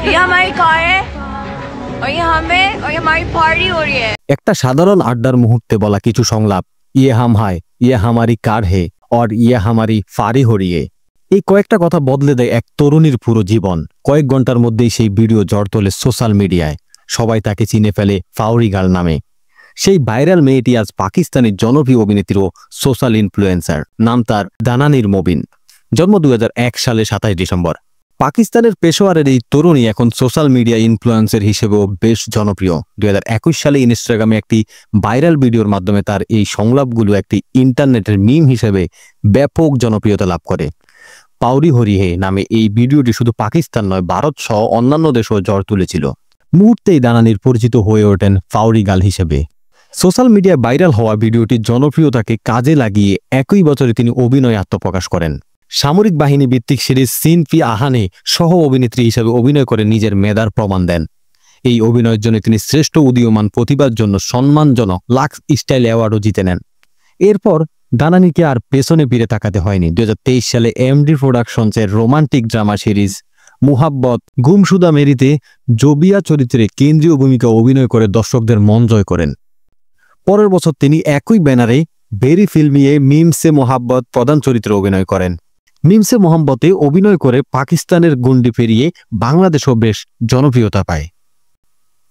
ये हमारी कार है और ये हमें और ये हमारी पार्टी हो रही है। একটা সাধারণ আড্ডার মুহূর্তে বলা কিছু সংলাপ, ইয়ে হাম হায়, ইয়ে হামারি কার হে, और ইয়ে হামারি ফারি হরিয়ে, এই কয়েকটা কথা বদলে দেয় এক তরুণীর পুরো জীবন। কয়েক ঘন্টার মধ্যেই সেই ভিডিও ঝড় তোলে সোশ্যাল মিডিয়ায়। সবাই তাকে চিনে ফেলে ফাউরি গার্ল নামে। সেই ভাইরাল মেয়েটি আজ পাকিস্তানের জনপ্রিয় অভিনেত্রী ও সোশ্যাল ইনফ্লুয়েন্সার। নাম তার দানানির মবিন। জন্ম 2001 সালে 27 ডিসেম্বর। পাকিস্তানের পেশোয়ারের এই তরুণী এখন সোশ্যাল মিডিয়া ইনফ্লুয়েন্সার হিসেবেও বেশ জনপ্রিয়। 2021 সালে ইনস্টাগ্রামে একটি ভাইরাল ভিডিওর মাধ্যমে তার এই সংলাপগুলো একটি ইন্টারনেটের মিম হিসেবে ব্যাপক জনপ্রিয়তা লাভ করে। পাউরি হরিহে নামে এই ভিডিওটি শুধু পাকিস্তান নয়, ভারত সহ অন্যান্য দেশেও ঝড় তুলেছিল। মুহূর্তেই দানানির পরিচিত হয়ে ওঠেন ফাউরি গার্ল হিসেবে। সোশ্যাল মিডিয়ায় ভাইরাল হওয়া ভিডিওটির জনপ্রিয়তাকে কাজে লাগিয়ে একই বছরে তিনি অভিনয়ে আত্মপ্রকাশ করেন। সামরিক বাহিনী ভিত্তিক সিরিজ সিনফি আহানে সহ অভিনেত্রী হিসেবে অভিনয় করে নিজের মেধার প্রমাণ দেন। এই অভিনয়ের জন্য তিনি শ্রেষ্ঠ উদীয়মান প্রতিভার জন্য সম্মানজনক লাক্স স্টাইল অ্যাওয়ার্ডও জিতে নেন। এরপর দানানিকে আর পেছনে ফিরে তাকাতে হয়নি। 2023 সালে এমডি প্রোডাকশনসের রোমান্টিক ড্রামা সিরিজ মুহাব্বত গুমশুদা মেরিতে জবিয়া চরিত্রে কেন্দ্রীয় ভূমিকা অভিনয় করে দর্শকদের মন জয় করেন। পরের বছর তিনি একই ব্যানারে বেরি ফিল্মিয়ে মিমসে মোহাব্বত প্রধান চরিত্রে অভিনয় করেন। মিমসে মোহাম্মতে অভিনয় করে পাকিস্তানের গণ্ডি পেরিয়ে বাংলাদেশও বেশ জনপ্রিয়তা পায়।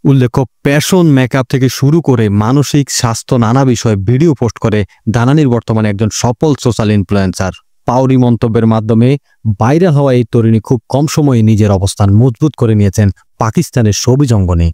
উল্লেখ্য, প্যাশন, মেকআপ থেকে শুরু করে মানসিক স্বাস্থ্য নানা বিষয়ে ভিডিও পোস্ট করে দানানির বর্তমানে একজন সফল সোশ্যাল ইনফ্লুয়েন্সার। পাউরি মন্তব্যের মাধ্যমে ভাইরাল হওয়া এই তরুণী খুব কম সময়ে নিজের অবস্থান মজবুত করে নিয়েছেন পাকিস্তানের শোবিজ অঙ্গনে।